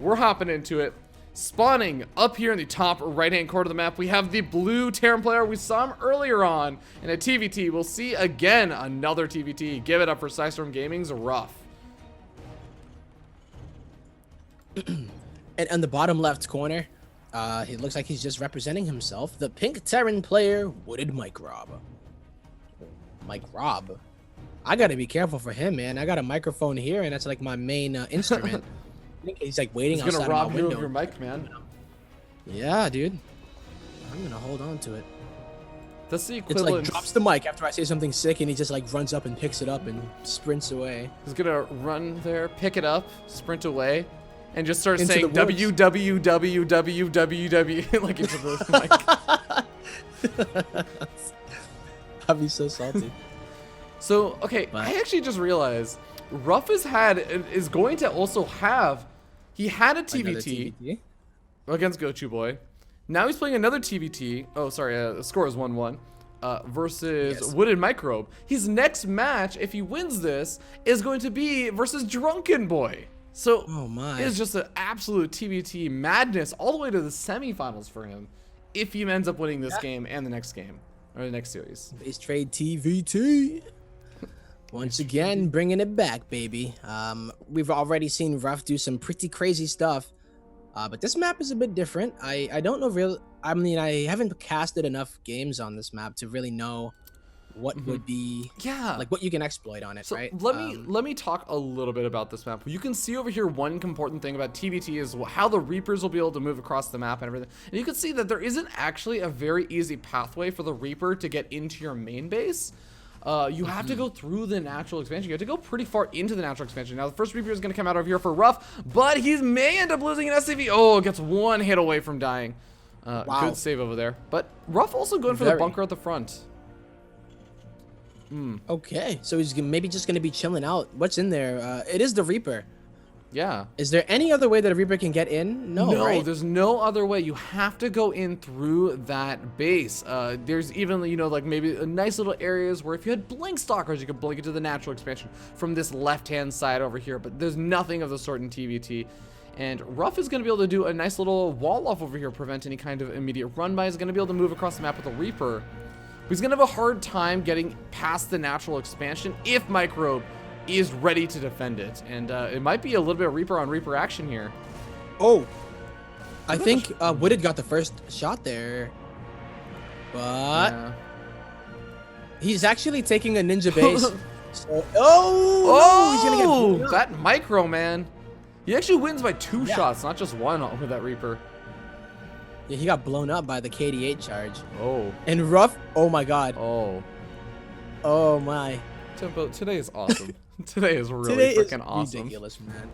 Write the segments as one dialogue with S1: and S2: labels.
S1: we're hopping into it. Spawning up here in the top right-hand corner of the map, we have the blue Terran player. We saw him earlier on in a TvT. We'll see again another TvT. Give it up for Chairs4Gaming's RuFF.
S2: And on the bottom left corner, he looks like he's just representing himself. The pink Terran player, WoodedMicrob. Microb. I gotta be careful for him, man. I got a microphone here, and that's like my main instrument. I think he's like waiting outside of my window.
S1: He's gonna rob you of your mic, man.
S2: Yeah, dude. I'm gonna hold on to it.
S1: That's the
S2: It's
S1: equivalent.
S2: like drops the mic after I say something sick, and he just like runs up and picks it up and sprints away.
S1: He's gonna run there, pick it up, sprint away, and just start
S2: Into
S1: saying
S2: the woods.
S1: www like into the mic.
S2: I'd be so salty.
S1: So, okay, I actually just realized RuFF is going to also have, he had a TvT against Gochu Boy. Now he's playing another TvT. Oh, sorry, the score is 1-1 versus WoodedMicrob. His next match, if he wins this, is going to be versus Drunken Boy. So, it's just an absolute TvT madness all the way to the semifinals for him if he ends up winning this game and the next game, or the next series.
S2: BaseTradeTV. Once again, bringing it back, baby. We've already seen RuFF do some pretty crazy stuff, but this map is a bit different. I don't know I mean, I haven't casted enough games on this map to really know what would be, like what you can exploit on it,
S1: so
S2: right?
S1: Let me talk a little bit about this map. You can see over here one important thing about TvT is how the Reapers will be able to move across the map and everything. And you can see that there isn't actually a very easy pathway for the Reaper to get into your main base. You have to go through the natural expansion. You have to go pretty far into the natural expansion. Now, the first Reaper is going to come out over here for RuFF, but he may end up losing an SCV. Oh, gets one hit away from dying. Good save over there. But RuFF also going for the bunker at the front.
S2: Okay, so he's maybe just going to be chilling out. What's in there? It is the Reaper.
S1: Yeah.
S2: Is there any other way that a Reaper can get in? No, right?
S1: There's no other way. You have to go in through that base. There's even, you know, like maybe nice little areas where if you had blink stalkers, you could blink into the natural expansion from this left-hand side over here. But there's nothing of the sort in TvT. And RuFF is going to be able to do a nice little wall off over here, prevent any kind of immediate run by. He's going to be able to move across the map with a Reaper. But he's going to have a hard time getting past the natural expansion if Microbe is ready to defend it, and it might be a little bit of Reaper on Reaper action here.
S2: Oh, I think Wooded got the first shot there, but he's actually taking a ninja base. So, he's gonna get blown up.
S1: That Micro, man. He actually wins by 2 shots, not just 1 with that Reaper.
S2: Yeah, he got blown up by the KD8 charge.
S1: Oh.
S2: And RuFF, oh my god. Oh my.
S1: Tempo, today is awesome. Today is really freaking awesome.
S2: Ridiculous, man.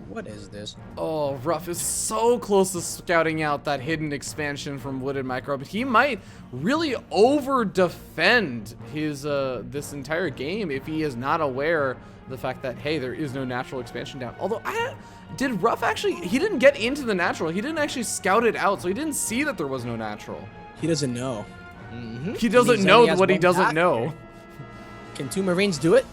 S2: What is this?
S1: Oh, RuFF is so close to scouting out that hidden expansion from WoodedMicrob. He might really over-defend his this entire game if he is not aware of the fact that, hey, there is no natural expansion down. Although, did RuFF actually, he didn't get into the natural. He didn't actually scout it out, so he didn't see that there was no natural.
S2: He doesn't know.
S1: He doesn't know what he doesn't know.
S2: Can 2 Marines do it?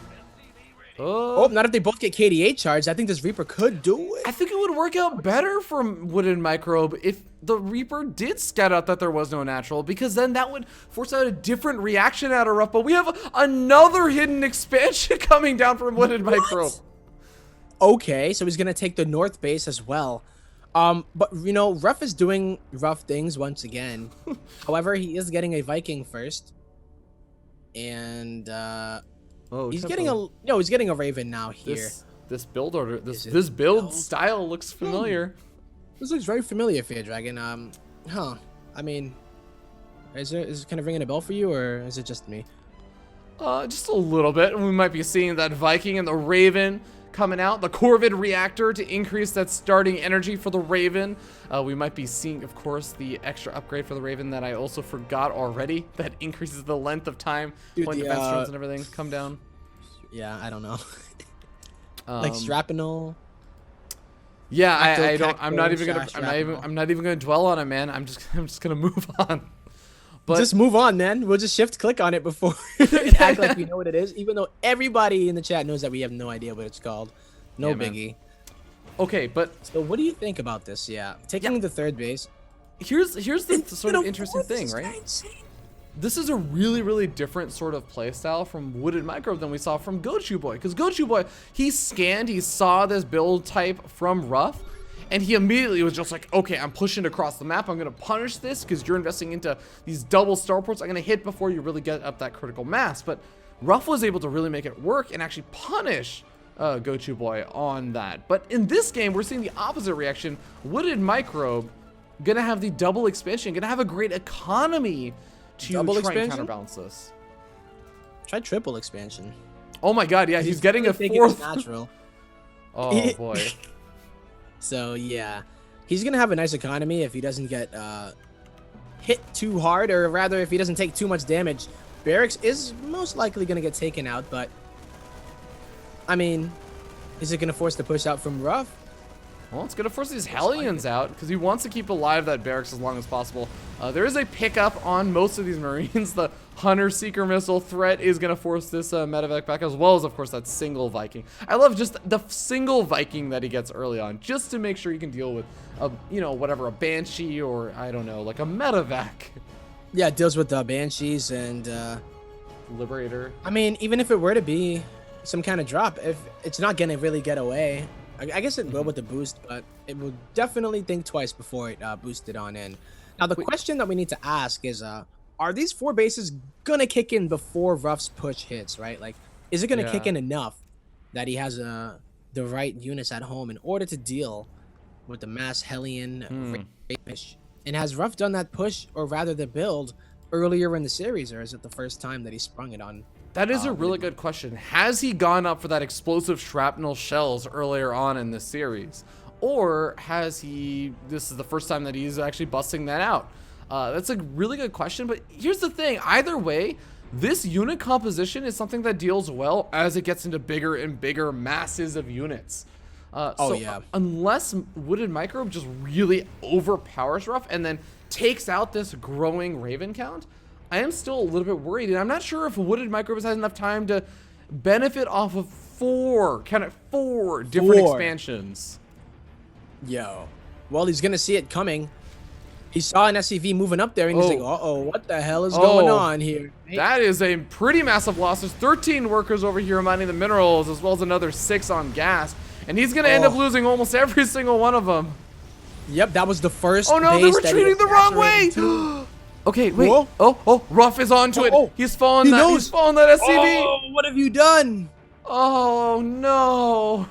S2: Oh, not if they both get KD8 charged. I think this Reaper could do it.
S1: I think it would work out better for WoodedMicrob if the Reaper did scout out that there was no natural, because then that would force out a different reaction out of RuFF. But we have another hidden expansion coming down from WoodedMicrob.
S2: Okay, so he's gonna take the north base as well. But you know, RuFF is doing rough things once again. However, he is getting a Viking first, and he's getting a Raven now here.
S1: This build order, this build style looks familiar.
S2: This looks very familiar, Fear Dragon. I mean, is it kind of ringing a bell for you, or is it just me?
S1: Just a little bit. We might be seeing that Viking and the Raven coming out. The Corvid reactor to increase that starting energy for the Raven. We might be seeing, of course, the extra upgrade for the Raven that I also forgot already. That increases the length of time when defense turns and everything come down.
S2: Yeah, I don't know. Like Shrapnel.
S1: Yeah, I'm not even gonna dwell on it, man. I'm just gonna move on. But
S2: just move on, man. We'll just shift click on it before we act like we know what it is, even though everybody in the chat knows that we have no idea what it's called. No biggie.
S1: Okay, but
S2: So what do you think about this? Yeah, taking the third base.
S1: here's the sort of interesting thing, right? This is a really different sort of playstyle from WoodedMicrob than we saw from GoChuBoy. Because GoChuBoy, he saw this build type from RuFF, and he immediately was just like, okay, I'm pushing across the map. I'm going to punish this because you're investing into these double starports. I'm going to hit before you really get up that critical mass. But RuFF was able to really make it work and actually punish GoChuBoy on that. But in this game, we're seeing the opposite reaction. WoodedMicrob going to have the double expansion, going to have a great economy to try and counterbalance this.
S2: Try triple expansion.
S1: Oh my god, yeah, he's getting a fourth.
S2: Natural.
S1: Oh boy.
S2: So yeah, he's gonna have a nice economy if he doesn't get hit too hard, or rather if he doesn't take too much damage. Barracks is most likely gonna get taken out, but I mean, is it gonna force the push out from RuFF?
S1: Well, it's going to force these Hellions out because he wants to keep alive that barracks as long as possible. There is a pickup on most of these Marines. The Hunter Seeker missile threat is going to force this medevac back, as well as, of course, that single Viking. I love just the single Viking that he gets early on, just to make sure he can deal with, you know, whatever, a Banshee or, I don't know, like a medevac.
S2: Yeah, it deals with the Banshees and...
S1: Liberator.
S2: I mean, even if it were to be some kind of drop, if it's not going to really get away... I guess it will with the boost, but it will definitely think twice before it boosted on in. Now, the question that we need to ask is, are these 4 bases going to kick in before RuFF's push hits, right? Like, is it going to kick in enough that he has the right units at home in order to deal with the mass Hellion push? And has RuFF done that push, or rather the build, earlier in the series, or is it the first time that he sprung it on?
S1: That is a really good question. Has he gone up for that explosive shrapnel shells earlier on in the series? Or has he, this is the first time that he's actually busting that out? That's a really good question, but here's the thing. Either way, this unit composition is something that deals well as it gets into bigger and bigger masses of units. Unless WoodedMicrob just really overpowers RuFF and then takes out this growing Raven count, I am still a little bit worried, and I'm not sure if WoodedMicrob has had enough time to benefit off of four different expansions.
S2: Yo. Well, he's going to see it coming. He saw an SCV moving up there, and he's like, uh-oh, what the hell is going on here?
S1: That is a pretty massive loss. There's 13 workers over here mining the minerals, as well as another 6 on gas, and he's going to end up losing almost every single one of them.
S2: Yep, that was the first
S1: Oh, no, they're retreating the wrong way! Okay, wait. Whoa. Oh, RuFF is onto it. He's fallen that. He's fallen that SCV.
S2: Oh, what have you done?
S1: Oh no.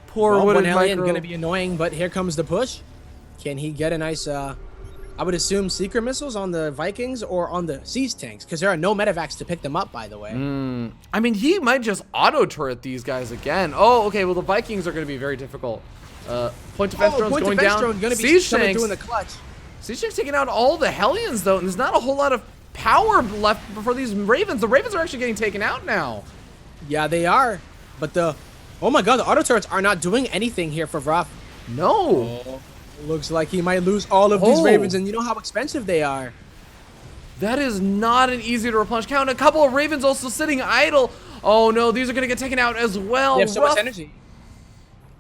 S1: Poor
S2: WoodedMicrob. Gonna be annoying, but here comes the push. Can he get a nice? I would assume seeker missiles on the Vikings or on the siege tanks, because there are no medevacs to pick them up. By the way.
S1: I mean, he might just auto turret these guys again. Oh, okay. Well, the Vikings are going to be very difficult. Point defense drones going down. Siege tanks
S2: doing the clutch.
S1: Siege tank's taking out all the Hellions, though, and there's not a whole lot of power left for these Ravens. The Ravens are actually getting taken out now.
S2: Yeah, they are. But oh my god, the auto turrets are not doing anything here for RuFF.
S1: No.
S2: Looks like he might lose all of these Ravens, and you know how expensive they are.
S1: That is not an easy to replenish count. A couple of Ravens also sitting idle. Oh no, these are going to get taken out as well.
S2: They have so much energy.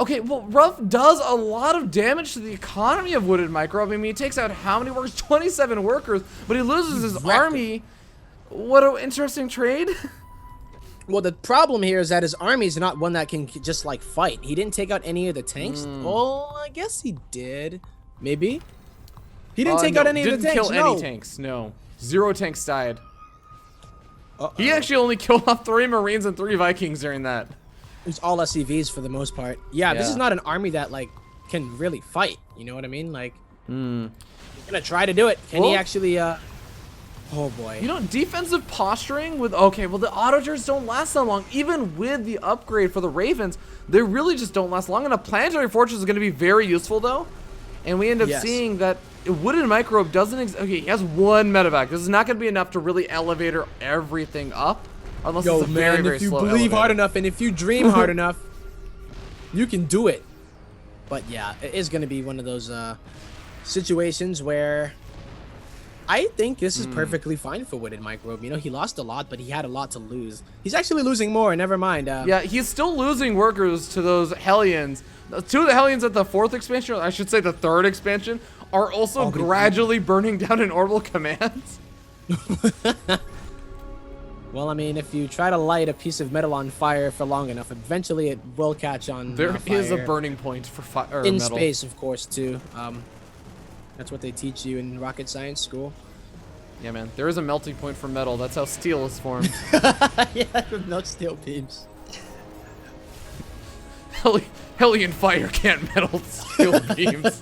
S1: Okay, well, RuFF does a lot of damage to the economy of WoodedMicrob. I mean, he takes out how many workers? 27 workers, but he loses his army. What an interesting trade.
S2: Well, the problem here is that his army is not one that can just, like, fight. He didn't take out any of the tanks. Well, I guess he did. Maybe. He didn't take out any of the tanks.
S1: Didn't kill any tanks, no. 0 tanks died. He actually only killed off 3 Marines and 3 Vikings during that.
S2: It's all SCVs for the most part. Yeah, this is not an army that, like, can really fight. You know what I mean? Like, he's gonna try to do it. Can he actually, oh boy.
S1: You know, defensive posturing with, okay, well, the auto turrets don't last that long. Even with the upgrade for the Ravens, they really just don't last long. And a planetary fortress is gonna be very useful, though. And we end up seeing that WoodedMicrob doesn't, okay, he has 1 medevac. This is not gonna be enough to really elevate everything up. Unless it's a very, very
S2: if you
S1: slow
S2: believe
S1: elevator.
S2: hard enough and if you dream hard enough, you can do it. But yeah, it is going to be one of those situations where I think this is perfectly fine for WoodedMicrob. You know, he lost a lot, but he had a lot to lose. He's actually losing more. Never mind.
S1: Yeah, he's still losing workers to those Hellions. Two of the Hellions at the 4th expansion, or I should say the 3rd expansion, are also gradually burning down in orbital commands.
S2: Well, I mean, if you try to light a piece of metal on fire for long enough, eventually it will catch on
S1: There
S2: fire.
S1: is a burning point for fire.
S2: In
S1: metal.
S2: space, of course, too. That's what they teach you in rocket science school.
S1: Yeah, man. There is a melting point for metal. That's how steel is formed.
S2: Yeah, no steel beams.
S1: Hellion fire can't melt steel beams.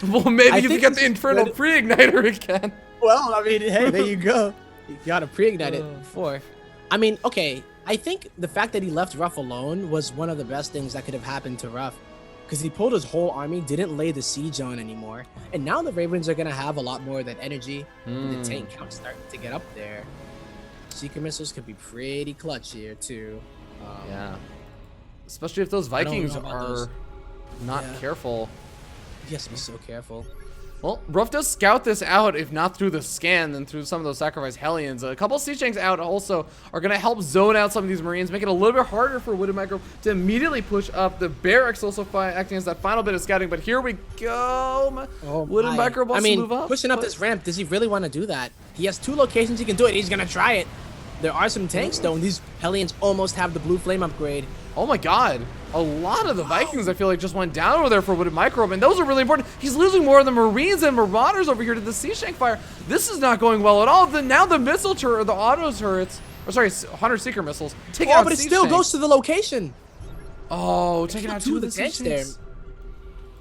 S1: Well, maybe if you get the infernal pre-igniter again.
S2: Well, I mean, hey, there you go. You gotta pre-ignite it before. I mean, okay, I think the fact that he left RuFF alone was one of the best things that could have happened to RuFF. Because he pulled his whole army, didn't lay the siege on anymore. And now the Ravens are gonna have a lot more of that energy. And the tank count's starting to get up there. Seeker missiles could be pretty clutch here, too.
S1: Yeah. Especially if those Vikings are not careful.
S2: He has to be so careful.
S1: Well, RuFF does scout this out, if not through the scan, then through some of those sacrificed Hellions. A couple siege tanks out also are going to help zone out some of these Marines, make it a little bit harder for WoodedMicrob to immediately push up. The barracks also acting as that final bit of scouting, but here we go. WoodedMicrob wants to move up.
S2: Pushing up this ramp, does he really want to do that? He has 2 locations he can do it. He's going to try it. There are some tanks, though, and these Hellions almost have the blue flame upgrade.
S1: Oh my god. A lot of the Vikings, I feel like, just went down over there for WoodedMicrob, and those are really important. He's losing more of the Marines and Marauders over here to the siege tank fire. This is not going well at all. Now the missile turret, the auto turrets, or sorry, Hunter Seeker missiles, taking out
S2: but it still goes to the location.
S1: Oh, taking out 2 of the
S2: tanks there.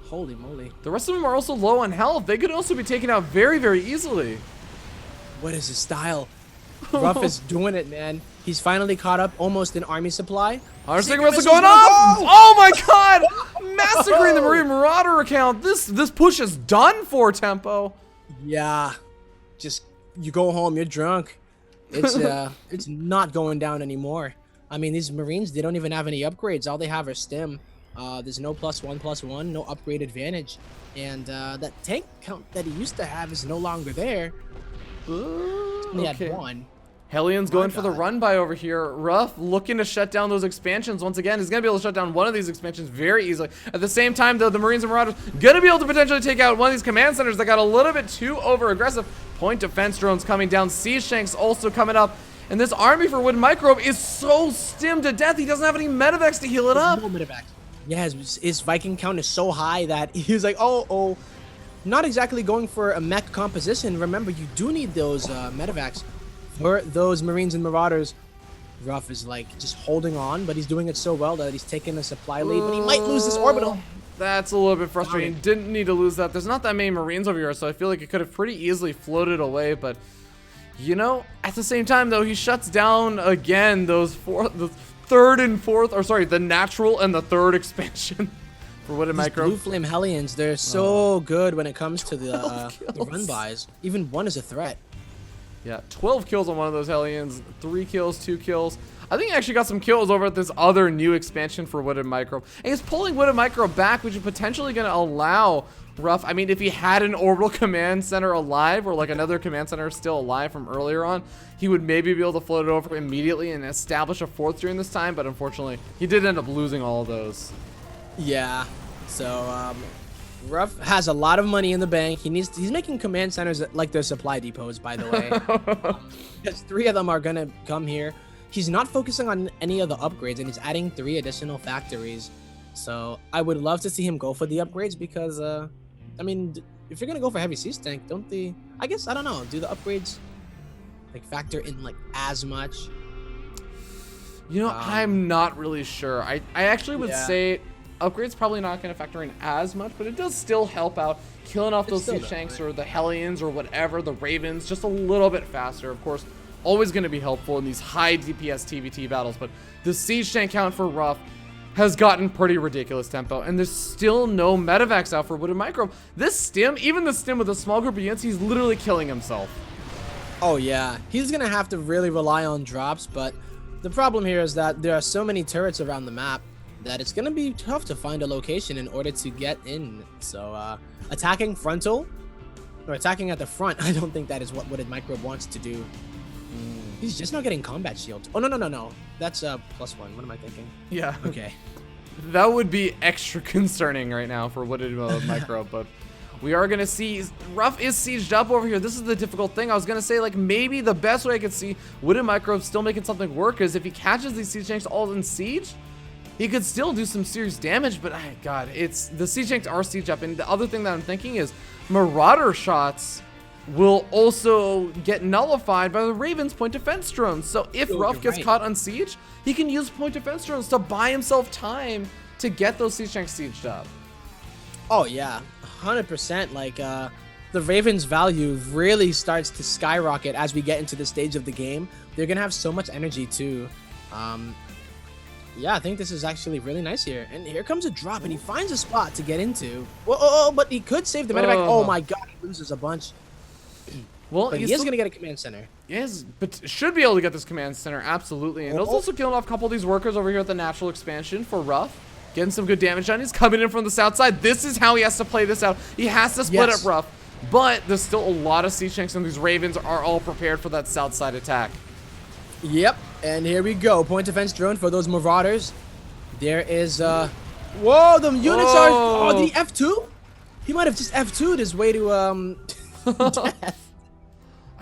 S2: Holy moly.
S1: The rest of them are also low on health. They could also be taken out very, very easily.
S2: What is his style? RuFF is doing it, man. He's finally caught up, almost in army supply.
S1: Hunter Seeker missiles going off! Oh my god! Massacring the Marine Marauder account. This push is done for, Tempo.
S2: Yeah. Just, you go home, you're drunk. It's it's not going down anymore. I mean, these Marines, they don't even have any upgrades. All they have are stim. There's no +1/+1, no upgrade advantage. And that tank count that he used to have is no longer there. He had 1.
S1: Hellions going for the run by over here. RuFF looking to shut down those expansions once again. He's going to be able to shut down one of these expansions very easily. At the same time, though, the Marines and Marauders going to be able to potentially take out one of these command centers that got a little bit too over-aggressive. Point defense drones coming down. Siege tanks also coming up. And this army for WoodedMicrob is so stimmed to death. He doesn't have any medevacs to heal it up.
S2: No medevacs. Yeah, his Viking count is so high that he's like, oh. Not exactly going for a mech composition. Remember, you do need those medevacs for those Marines and Marauders. RuFF is like just holding on, but he's doing it so well that he's taking a supply lead, but he might lose this orbital.
S1: That's a little bit frustrating. Didn't need to lose that. There's not that many Marines over here, so I feel like it could have pretty easily floated away, but you know, at the same time though, he shuts down again those the 3rd and 4th, or sorry, the natural and the 3rd expansion. For WoodedMicrob.
S2: Blue Flame Hellions, they're so good when it comes to the run-bys. Even 1 is a threat.
S1: Yeah, 12 kills on one of those Hellions, 3 kills, 2 kills. I think he actually got some kills over at this other new expansion for WoodedMicrob. And he's pulling WoodedMicrob back, which is potentially going to allow RuFF. I mean, if he had an orbital command center alive, or like another command center still alive from earlier on, he would maybe be able to float it over immediately and establish a 4th during this time. But unfortunately, he did end up losing all of those. Yeah.
S2: So, RuFF has a lot of money in the bank. He's making command centers like their supply depots, by the way. Because 3 of them are gonna come here. He's not focusing on any of the upgrades, and he's adding 3 additional factories. So I would love to see him go for the upgrades because, I mean, if you're gonna go for heavy siege tank, don't they? I guess I don't know. Do the upgrades like factor in like as much?
S1: You know, I'm not really sure. I actually would say upgrades probably not going to factor in as much, but it does still help out killing off those siege tanks or the Hellions or whatever, the Ravens, just a little bit faster. Of course, always going to be helpful in these high DPS TvT battles, but the siege tank count for RuFF has gotten pretty ridiculous, Tempo, and there's still no medevacs out for WoodedMicrob. This stim, even the stim with a small group of units, he's literally killing himself.
S2: Oh yeah, he's going to have to really rely on drops, but the problem here is that there are so many turrets around the map. that it's gonna be tough to find a location in order to get in. So attacking frontal or attacking at the front, I don't think that is what WoodedMicrob wants to do. He's just not getting combat shield. Oh no. That's +1. What am I thinking?
S1: Yeah.
S2: Okay.
S1: That would be extra concerning right now for WoodedMicrob, but we are gonna see RuFF is sieged up over here. This is the difficult thing. I was gonna say, like, maybe the best way I could see WoodedMicrob still making something work is if he catches these siege tanks all in siege, he could still do some serious damage. But God, it's the siege tanks are siege up, and the other thing that I'm thinking is Marauder shots will also get nullified by the Ravens point defense drones. So if RuFF gets caught on siege, he can use point defense drones to buy himself time to get those siege tanks sieged up.
S2: Oh yeah, 100%. Like the Ravens' value really starts to skyrocket as we get into the stage of the game. They're gonna have so much energy too. Yeah, I think this is actually really nice here. And here comes a drop, and he finds a spot to get into. Whoa, but he could save the medevac. Oh my God, he loses a bunch.
S1: Well,
S2: but he is going to get a command center.
S1: Yes, but should be able to get this command center, absolutely. And he's also killing off a couple of these workers over here at the natural expansion for RuFF. Getting some good damage on. He's coming in from the south side. This is how he has to play this out. He has to split up RuFF. But there's still a lot of siege tanks, and these Ravens are all prepared for that south side attack.
S2: Yep, and here we go. Point defense drone for those Marauders. There is, whoa, the units are, oh, the F2? He might have just F2'd his way to, death.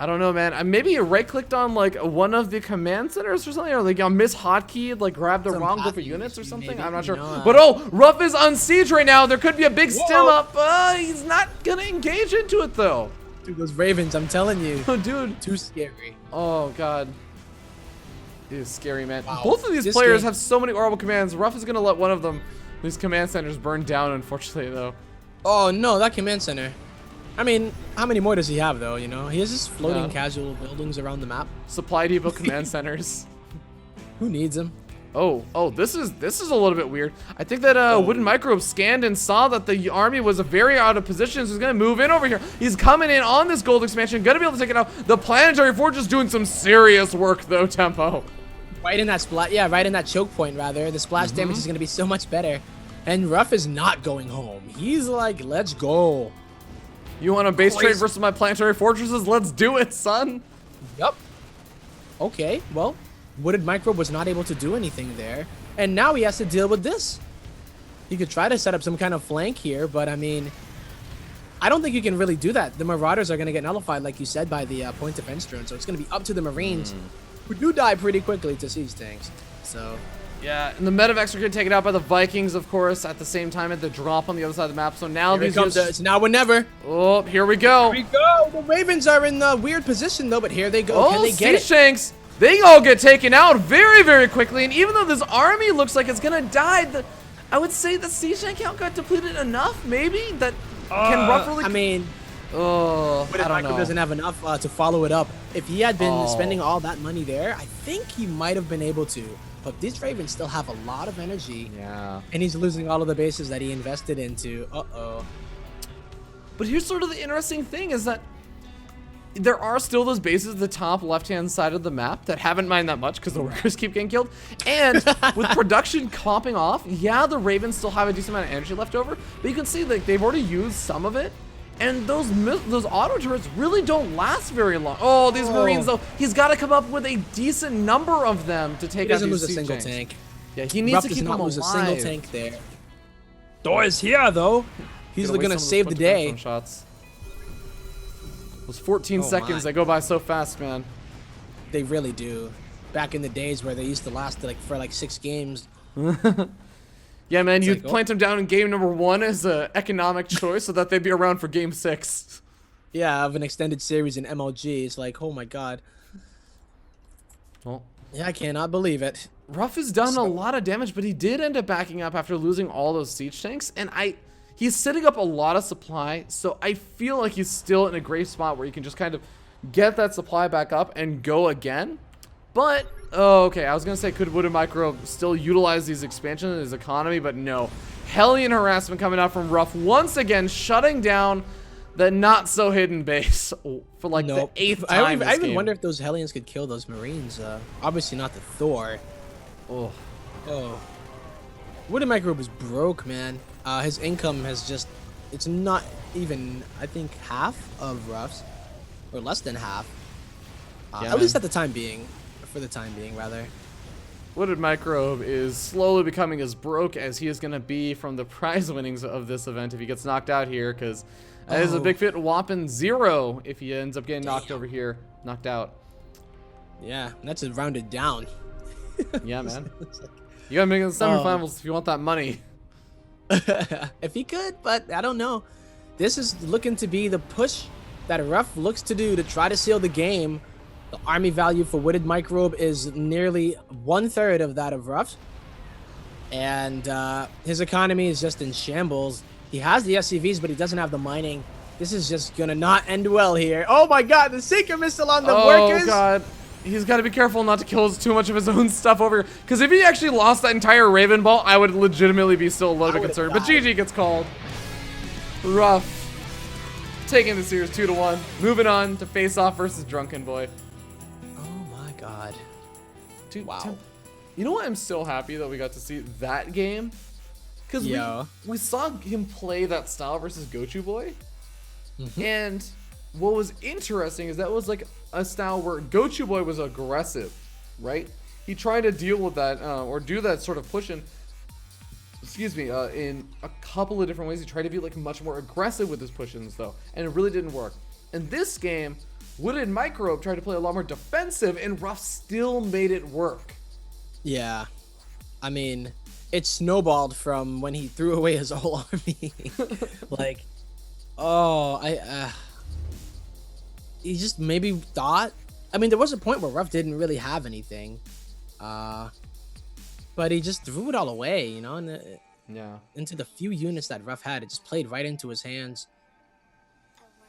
S1: I don't know, man. Maybe you right-clicked on, like, one of the command centers or something, or, like, miskeyed, like, grabbed the wrong group of units or something. Maybe. I'm not sure. But, oh, RuFF is on siege right now. There could be a big stem up. He's not gonna engage into it, though.
S2: Dude, those Ravens, I'm telling you.
S1: Oh, dude.
S2: Too scary.
S1: Oh, God. It is scary, man. Wow. Both of these players have so many horrible commands. RuFF is gonna let one of them, these command centers, burn down, unfortunately, though.
S2: Oh, no, that command center. I mean, how many more does he have, though, you know? He has just floating casual buildings around the map.
S1: Supply depot command centers.
S2: Who needs them?
S1: Oh, this is a little bit weird. I think that WoodedMicrob scanned and saw that the army was very out of position, so he's gonna move in over here. He's coming in on this gold expansion, gonna be able to take it out. The planetary forge is doing some serious work, though, Tempo.
S2: Right in that splat, yeah, right in that choke point, rather. The splash damage is gonna be so much better. And RuFF is not going home. He's like, let's go.
S1: You want a base trade versus my planetary fortresses? Let's do it, son.
S2: Yup. Okay, well, WoodedMicrob was not able to do anything there. And now he has to deal with this. He could try to set up some kind of flank here, but I mean, I don't think you can really do that. The Marauders are going to get nullified, like you said, by the point defense drone. So it's going to be up to the Marines, who do die pretty quickly to siege tanks. So...
S1: yeah, and the medevacs are getting taken out by the Vikings, of course, at the same time at the drop on the other side of the map. So now
S2: these it's now or never.
S1: Oh, here we go.
S2: Here we go. The Ravens are in a weird position, though, but here they go.
S1: Oh,
S2: can they get it?
S1: siege tanks. They all get taken out very, very quickly. And even though this army looks like it's going to die, I would say the siege tank count got depleted enough, maybe, that can roughly...
S2: I mean...
S1: oh, I don't know.
S2: Doesn't have enough to follow it up. If he had been spending all that money there, I think he might have been able to. But these Ravens still have a lot of energy.
S1: Yeah.
S2: And he's losing all of the bases that he invested into. Uh-oh.
S1: But here's sort of the interesting thing is that there are still those bases at the top left-hand side of the map that haven't mined that much because the workers keep getting killed. And with production popping off, yeah, the Ravens still have a decent amount of energy left over. But you can see like they've already used some of it. And those auto turrets really don't last very long. Oh, these Marines, though, he's got to come up with a decent number of them to take out these siege tanks. He doesn't lose a single tank. Yeah, he needs to keep them alive. Lose a single tank there. Thor is here, though. He's going to save the day. Shots. Those 14 seconds, they go by so fast, man.
S2: They really do. Back in the days where they used to last for like 6 games.
S1: Yeah, man, you'd plant them down in game number 1 as an economic choice so that they'd be around for game 6.
S2: Yeah, of an extended series in MLG. It's like, oh my god.
S1: Well,
S2: yeah, I cannot believe it.
S1: RuFF has done a lot of damage, but he did end up backing up after losing all those siege tanks. And he's setting up a lot of supply, so I feel like he's still in a great spot where he can just kind of get that supply back up and go again. But... oh, okay, I was gonna say, could WoodedMicrob still utilize these expansions in his economy, but no. Hellion harassment coming out from RuFF once again, shutting down the not-so-hidden base for like the 8th time
S2: I even wonder if those Hellions could kill those Marines. Obviously not the Thor.
S1: Oh.
S2: WoodedMicrob is broke, man. His income has just—it's not even, I think, half of RuFF's, or less than half.
S1: Yeah,
S2: at least at the time being, for the time being, rather.
S1: WoodedMicrob is slowly becoming as broke as he is going to be from the prize winnings of this event if he gets knocked out here, because that is a big fit whopping 0 if he ends up getting knocked over here, knocked out.
S2: Yeah, that's a rounded down.
S1: Yeah, man. You got to make it to the semifinals if you want that money.
S2: If he could, but I don't know. This is looking to be the push that RuFF looks to do to try to seal the game. The army value for WoodedMicrob is nearly 1/3 of that of RuFF's. And his economy is just in shambles. He has the SCVs, but he doesn't have the mining. This is just going to not end well here. Oh my god, the Seeker missile on the workers!
S1: Oh god. He's got to be careful not to kill too much of his own stuff over here. Because if he actually lost that entire Raven Ball, I would legitimately be still a little bit concerned. But GG gets called. RuFF taking the series 2-1. Moving on to face off versus Drunken Boy.
S2: Oh my god.
S1: Dude,
S2: wow.
S1: You know what? I'm so happy that we got to see that game. Because we saw him play that style versus Gochu Boy. And what was interesting is that was like a style where Gochu Boy was aggressive, right? He tried to deal with that or do that sort of pushing, in a couple of different ways. He tried to be like much more aggressive with his push-ins though, and it really didn't work. In this game, WoodedMicrob tried to play a lot more defensive, and RuFF still made it work. Yeah.
S2: I mean, it snowballed from when he threw away his whole army. Like, he just maybe thought. I mean, there was a point where RuFF didn't really have anything, but he just threw it all away, you know. And into the few units that RuFF had, it just played right into his hands.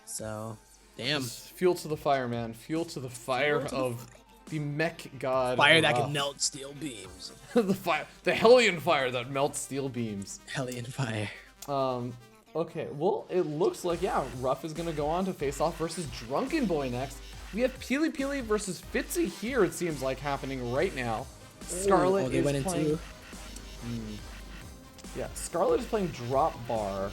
S2: So, damn.
S1: Fuel to the fire, man. Fuel to the fire of the mech god.
S2: Fire that can melt steel beams.
S1: the Hellion fire that melts steel beams.
S2: Hellion fire.
S1: Okay, well, it looks like, yeah, RuFF is going to go on to face off versus Drunken Boy next. We have Peely Peely versus Fitzy here, it seems like, happening right now. Scarlet is playing... Yeah, Scarlet is playing Drop Bar,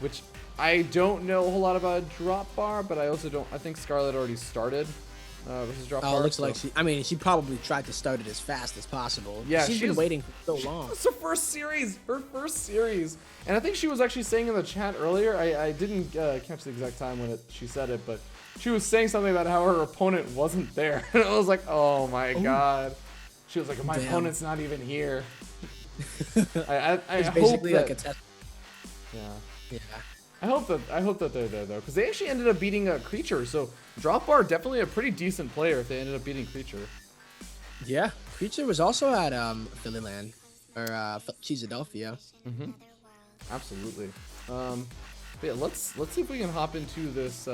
S1: which I don't know a whole lot about Drop Bar, but I also don't... I think Scarlet already started versus Drop Bar.
S2: Oh, it looks like she probably tried to start it as fast as possible. Yeah, she's been waiting for so long.
S1: It's her first series. And I think she was actually saying in the chat earlier, I didn't catch the exact time when she said it, but she was saying something about how her opponent wasn't there. And I was like, oh my god. She was like, my opponent's not even here. I
S2: it's
S1: hope
S2: basically
S1: that,
S2: like a test.
S1: Yeah. I hope that they're there though, because they actually ended up beating a Creature. So Drop Bar definitely a pretty decent player if they ended up beating Creature.
S2: Yeah, Creature was also at Phillyland or Cheesadelphia.
S1: Absolutely. But yeah, let's see if we can hop into this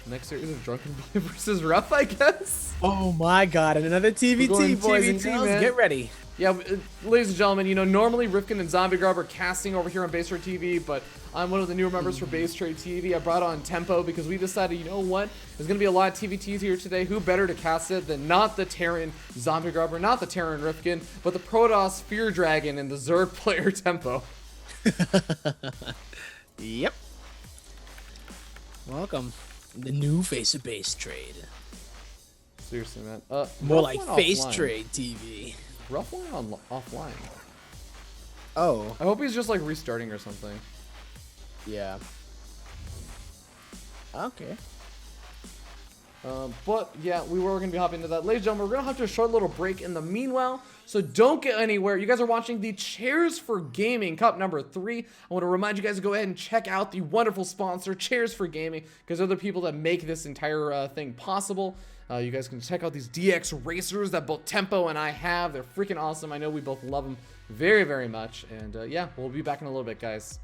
S1: next series of Drunken Boy versus RuFF, I guess.
S2: Oh my god, and another TvT, boys and girls, man. Get ready.
S1: Yeah, ladies and gentlemen, you know, normally Rifkin and ZombieGrub are casting over here on BaseTradeTV, but I'm one of the newer members for BaseTradeTV. I brought on Tempo because we decided, you know what, there's going to be a lot of TVTs here today. Who better to cast it than not the Terran ZombieGrub or not the Terran Rifkin, but the Protoss Fear Dragon and the Zerg player Tempo.
S2: Yep. Welcome. The new face of Base Trade.
S1: Seriously, man.
S2: More like BaseTradeTV.
S1: RuFF went on offline.
S2: Oh.
S1: I hope he's just like restarting or something.
S2: Yeah. Okay.
S1: But yeah, we were going to be hopping into that. Ladies and gentlemen, we're going to have to do a short little break in the meanwhile. So don't get anywhere. You guys are watching the Chairs4Gaming Cup number 3. I want to remind you guys to go ahead and check out the wonderful sponsor, Chairs4Gaming, because they're the people that make this entire thing possible. You guys can check out these DX racers that both Tempo and I have. They're freaking awesome. I know we both love them very, very much. And yeah, we'll be back in a little bit, guys.